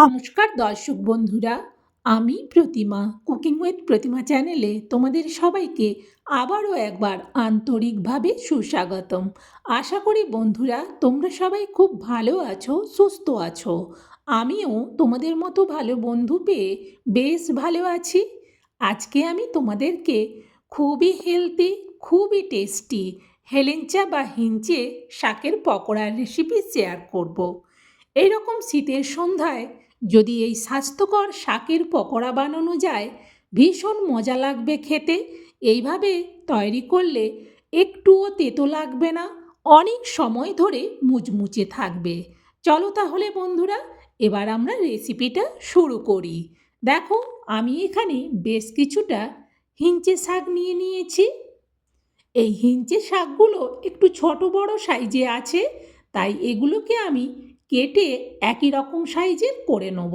নমস্কার দর্শক বন্ধুরা, আমি প্রতিমা কুকিং উইথ প্রতিমা চ্যানেলে তোমাদের সবাইকে আবারও একবার আন্তরিকভাবে সুস্বাগতম। আশা করি বন্ধুরা তোমরা সবাই খুব ভালো আছো, সুস্থ আছো। আমিও তোমাদের মতো ভালো বন্ধু পেয়ে বেশ ভালো আছি। আজকে আমি তোমাদেরকে খুবই হেলদি, খুবই টেস্টি হেলেঞ্চা বা হিঞ্চে শাকের পকোড়ার রেসিপি শেয়ার করব। এইরকম শীতের সন্ধ্যায় যদি এই স্বাস্থ্যকর শাকের পকোড়া বানানো যায়, ভীষণ মজা লাগবে খেতে। এইভাবে তৈরি করলে একটুও তেতো লাগবে না, অনেক সময় ধরে মুচমুচে থাকবে। চলো তাহলে বন্ধুরা, এবার আমরা রেসিপিটা শুরু করি। দেখো, আমি এখানে বেশ কিছুটা হিঞ্চে শাক নিয়ে নিয়েছি। এই হিঞ্চে শাকগুলো একটু ছোট বড় সাইজে আছে, তাই এগুলোকে আমি কেটে একই রকম সাইজের করে নেব।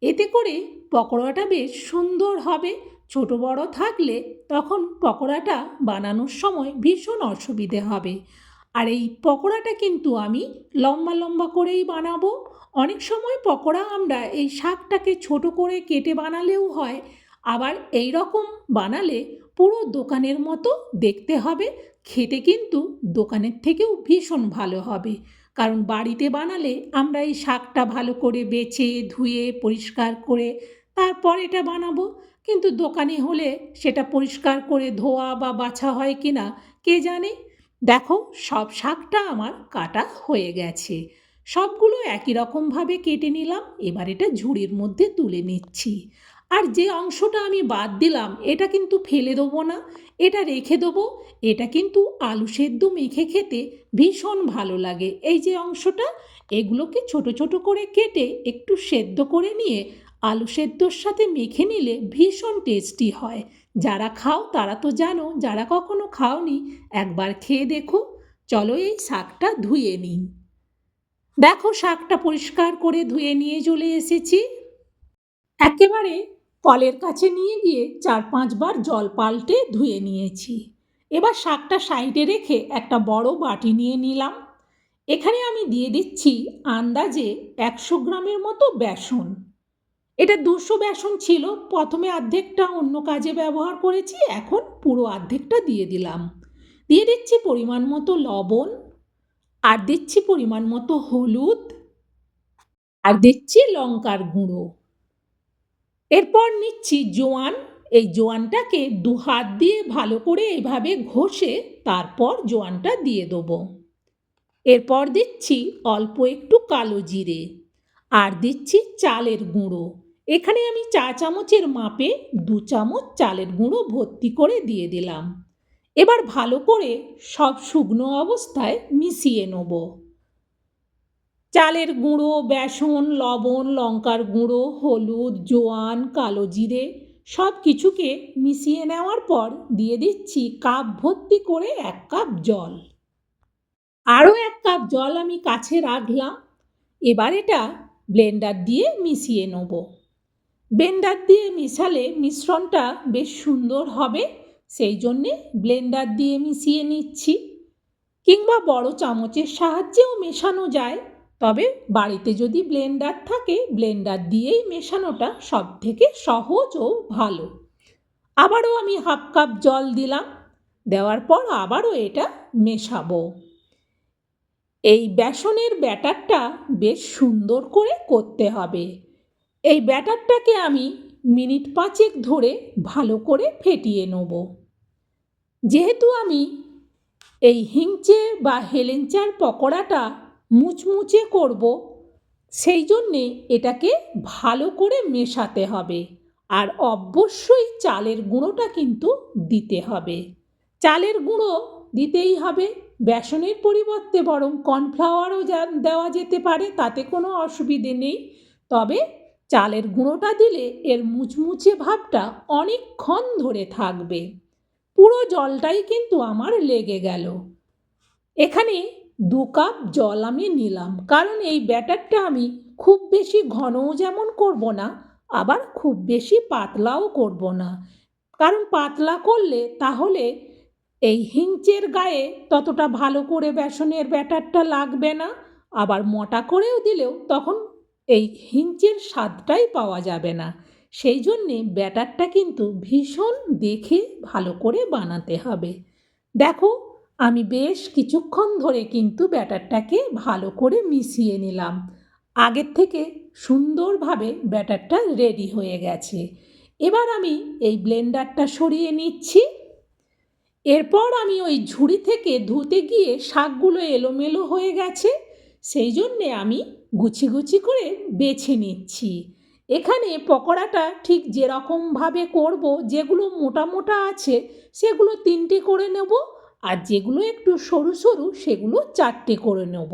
এতে করে পকোড়াটা বেশ সুন্দর হবে। ছোট বড় থাকলে তখন পকোড়াটা বানানোর সময় ভীষণ অসুবিধে হবে। আর এই পকোড়াটা কিন্তু আমি লম্বা লম্বা করেই বানাবো। অনেক সময় পকোড়া আমরা এই শাকটাকে ছোট করে কেটে বানালেও হয়, আবার এই রকম বানালে পুরো দোকানের মতো দেখতে হবে, খেতে কিন্তু দোকানের থেকেও ভীষণ ভালো হবে। কারণ বাড়িতে বানালে আমরা এই শাকটা ভালো করে বেছে ধুয়ে পরিষ্কার করে তারপর এটা বানাবো, কিন্তু দোকানে হলে সেটা পরিষ্কার করে ধোয়া বা বাছা হয় কি না কে জানে। দেখো, সব শাকটা আমার কাটা হয়ে গেছে। সবগুলো একই রকমভাবে কেটে নিলাম। এবার এটা ঝুড়ির মধ্যে তুলে নিচ্ছি। আর যে অংশটা আমি বাদ দিলাম এটা কিন্তু ফেলে দেবো না, এটা রেখে দেবো। এটা কিন্তু আলু সেদ্ধ মেখে খেতে ভীষণ ভালো লাগে। এই যে অংশটা, এগুলোকে ছোট ছোট করে কেটে একটু সেদ্ধ করে নিয়ে আলু সেদ্ধর সাথে মেখে নিলে ভীষণ টেস্টি হয়। যারা খাও তারা তো জানো, যারা কখনো খাওনি একবার খেয়ে দেখো। চলো এই শাকটা ধুয়ে নিই। দেখো, শাকটা পরিষ্কার করে ধুয়ে নিয়ে চলে এসেছি। একেবারে কলের কাছে নিয়ে গিয়ে 4-5 বার জল পাল্টে ধুয়ে নিয়েছি। এবার শাকটা সাইডে রেখে একটা বড় বাটি নিয়ে নিলাম। এখানে আমি দিয়ে দিচ্ছি আন্দাজে 100 গ্রামের মতো বেসন। এটা 200 বেসন ছিল, প্রথমে অর্ধেকটা অন্য কাজে ব্যবহার করেছি, এখন পুরো অর্ধেকটা দিয়ে দিলাম। দিয়ে দিচ্ছি পরিমাণ মতো লবণ, আর দিচ্ছি পরিমাণ মতো হলুদ, আর দিচ্ছি লঙ্কার গুঁড়ো। এরপর নিচ্ছি জোয়ান। এই জোয়ানটাকে 2 হাত দিয়ে ভালো করে এভাবে ঘষে তারপর জোয়ানটা দিয়ে দেবো। এরপর দিচ্ছি অল্প একটু কালো জিরে, আর দিচ্ছি চালের গুঁড়ো। এখানে আমি চা চামচের মাপে 2 চামচ চালের গুঁড়ো ভর্তি করে দিয়ে দিলাম। এবার ভালো করে সব শুকনো অবস্থায় মিশিয়ে নেব। চালের গুঁড়ো, বেসন, লবণ, লঙ্কার গুঁড়ো, হলুদ, জোয়ান, কালো জিরে সব কিছুকে মিশিয়ে নেওয়ার পর দিয়ে দিচ্ছি কাপ ভর্তি করে 1 কাপ জল। আরও 1 কাপ জল আমি কাছে রাখলাম। এবার এটা ব্লেন্ডার দিয়ে মিশিয়ে নেব। ব্লেন্ডার দিয়ে মিশালে মিশ্রণটা বেশ সুন্দর হবে, সেই জন্যে ব্লেন্ডার দিয়ে মিশিয়ে নিচ্ছি। কিংবা বড় চামচের সাহায্যেও মেশানো যায়, তবে বাড়িতে যদি ব্লেন্ডার থাকে ব্লেন্ডার দিয়েই মেশানোটা সব থেকে সহজ ও ভালো। আবারও আমি 1/2 কাপ জল দিলাম। দেওয়ার পর আবারও এটা মেশাবো। এই বেসনের ব্যাটারটা বেশ সুন্দর করে করতে হবে। এই ব্যাটারটাকে আমি মিনিট 5 ধরে ভালো করে ফেটিয়ে নেব। যেহেতু আমি এই হিংচে বা হেলেঞ্চার পকোড়াটা মুচমুচে করব, সেই জন্যে এটাকে ভালো করে মেশাতে হবে। আর অবশ্যই চালের গুঁড়োটা কিন্তু দিতে হবে। চালের গুঁড়ো দিতেই হবে। বেসনের পরিবর্তে বরং কর্নফ্লাওয়ারও দেওয়া যেতে পারে, তাতে কোনো অসুবিধে নেই। তবে চালের গুঁড়োটা দিলে এর মুচমুচে ভাবটা অনেকক্ষণ ধরে থাকবে। পুরো জলটাই কিন্তু আমার লেগে গেল। এখানে 2 কাপ জল আমি নিলাম, কারণ এই ব্যাটারটা আমি খুব বেশি ঘনও যেমন করব না, আবার খুব বেশি পাতলাও করব না। কারণ পাতলা করলে তাহলে এই হিংচের গায়ে ততটা ভালো করে বেসনের ব্যাটারটা লাগবে না, আবার মোটা করেও দিলেও তখন এই হিঞ্চের স্বাদটাই পাওয়া যাবে না। সেই জন্যে ব্যাটারটা কিন্তু ভীষণ দেখে ভালো করে বানাতে হবে। দেখো, আমি বেশ কিছুক্ষণ ধরে কিন্তু ব্যাটারটাকে ভালো করে মিশিয়ে নিলাম। আগের থেকে সুন্দরভাবে ব্যাটারটা রেডি হয়ে গেছে। এবার আমি এই ব্লেন্ডারটা সরিয়ে নিচ্ছি। এরপর আমি ওই ঝুড়ি থেকে ধুতে গিয়ে শাকগুলো এলোমেলো হয়ে গেছে, সেই জন্যে আমি গুছি গুছি করে বেছে নিচ্ছি। এখানে পকোড়াটা ঠিক যেরকমভাবে করব, যেগুলো মোটা মোটা আছে সেগুলো 3টে করে নেব, আর যেগুলো একটু সরু সরু সেগুলো 4টে করে নেব।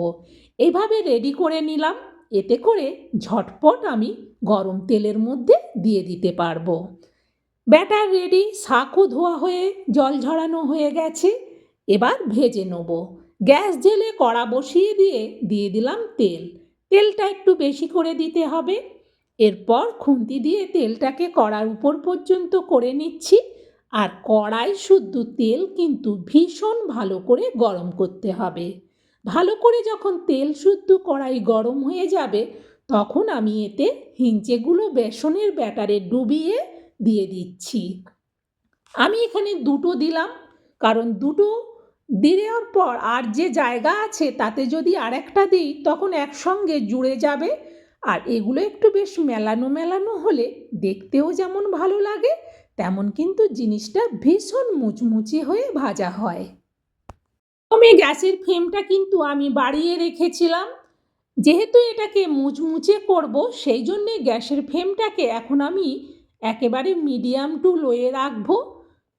এইভাবে রেডি করে নিলাম, এতে করে ঝটপট আমি গরম তেলের মধ্যে দিয়ে দিতে পারবো। ব্যাটার রেডি, শাকও ধোয়া হয়ে জল ঝরানো হয়ে গেছে। এবার ভেজে নেব। গ্যাস জেলে কড়া বসিয়ে দিয়ে দিলাম তেল। তেলটা একটু বেশি করে দিতে হবে। এরপর খুন্তি দিয়ে তেলটাকে কড়ার উপর পর্যন্ত করে নিচ্ছি। আর কড়াই শুদ্ধ তেল কিন্তু ভীষণ ভালো করে গরম করতে হবে। ভালো করে যখন তেল শুদ্ধ কড়াই গরম হয়ে যাবে, তখন আমি এতে হিঞ্চেগুলো বেসনের ব্যাটারে ডুবিয়ে দিয়ে দিচ্ছি। আমি এখানে 2টো দিলাম, কারণ 2টো দেওয়ার পর আর যে জায়গা আছে তাতে যদি আরেকটা দিই তখন একসঙ্গে জুড়ে যাবে। আর এগুলো একটু বেশ মেলানো মেলানো হলে দেখতেও যেমন ভালো লাগে, তেমন কিন্তু জিনিসটা ভীষণ মুচমুচে হয়ে ভাজা হয়। আমি গ্যাসের ফ্লেমটা কিন্তু আমি বাড়িয়ে রেখেছিলাম। যেহেতু এটাকে মুচমুচে করব, সেই জন্যে গ্যাসের ফ্লেমটাকে এখন আমি একেবারে মিডিয়াম টু লোয়ে রাখবো।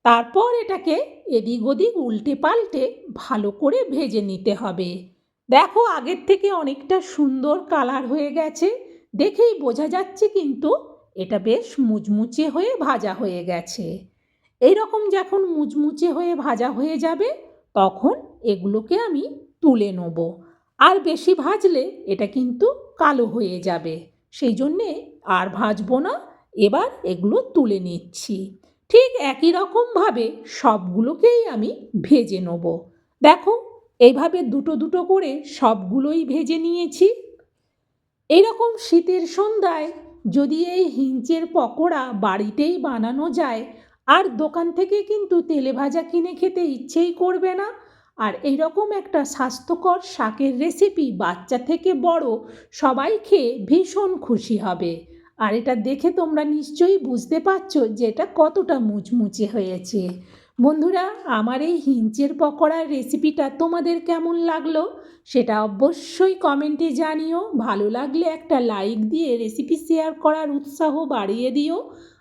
তারপর এটাকে এদিক ওদিক উল্টে পাল্টে ভালো করে ভেজে নিতে হবে। দেখো, আগের থেকে অনেকটা সুন্দর কালার হয়ে গেছে, দেখেই বোঝা যাচ্ছে কিন্তু এটা বেশ মুচমুচে হয়ে ভাজা হয়ে গেছে। এই রকম যখন মুচমুচে হয়ে ভাজা হয়ে যাবে, তখন এগুলোকে আমি তুলে নেব। আর বেশি ভাজলে এটা কিন্তু কালো হয়ে যাবে, সেই জন্যে আর ভাজবো না। এবার এগুলো তুলে নিচ্ছি। ঠিক একই রকমভাবে সবগুলোকেই আমি ভেজে নেব। দেখো, এইভাবে দুটো দুটো করে সবগুলোই ভেজে নিয়েছি। এইরকম শীতের সন্ধ্যায় যদি এই হিঞ্চের পকোড়া বাড়িতেই বানানো যায়, আর দোকান থেকে কিন্তু তেলে ভাজা কিনে খেতে ইচ্ছেই করবে না। আর এইরকম একটা স্বাস্থ্যকর শাকের রেসিপি বাচ্চা থেকে বড় সবাই খেয়ে ভীষণ খুশি হবে। আর এটা দেখে তোমরা নিশ্চয়ই বুঝতে পারছো যে এটা কতটা মুচমুচে হয়েছে। বন্ধুরা, আমার এই হিঞ্চের পকোড়ার রেসিপিটা তোমাদের কেমন লাগলো সেটা অবশ্যই কমেন্টে জানিও। ভালো লাগলে একটা লাইক দিয়ে রেসিপি শেয়ার করার উৎসাহ বাড়িয়ে দিও।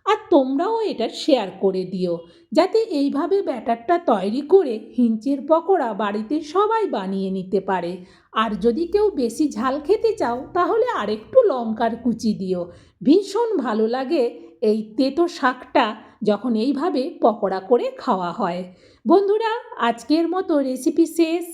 আর তোমরাও এটা শেয়ার করে দিও, যাতে এইভাবে ব্যাটারটা তৈরি করে হিঞ্চের পকোড়া বাড়িতে সবাই বানিয়ে নিতে পারে। আর যদি কেউ বেশি ঝাল খেতে চাও তাহলে আরেকটু লঙ্কার কুচি দিও। ভীষণ ভালো লাগে এই তেতো শাকটা যখন এইভাবে পকোড়া করে খাওয়া হয়। বন্ধুরা, আজকের মতো রেসিপি শেষ।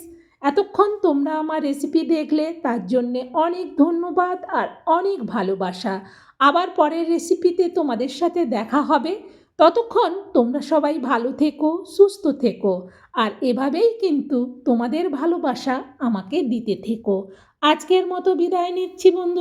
এতক্ষণ তোমরা আমার রেসিপি দেখলে তার জন্যে অনেক ধন্যবাদ আর অনেক ভালোবাসা। আবার পরের রেসিপিতে তোমাদের সাথে দেখা হবে। ততক্ষণ তোমরা সবাই ভালো থেকো, সুস্থ থেকো। আর এভাবেই কিন্তু তোমাদের ভালোবাসা আমাকে দিতে থেকো। আজকের মতো বিদায় নিচ্ছি বন্ধু।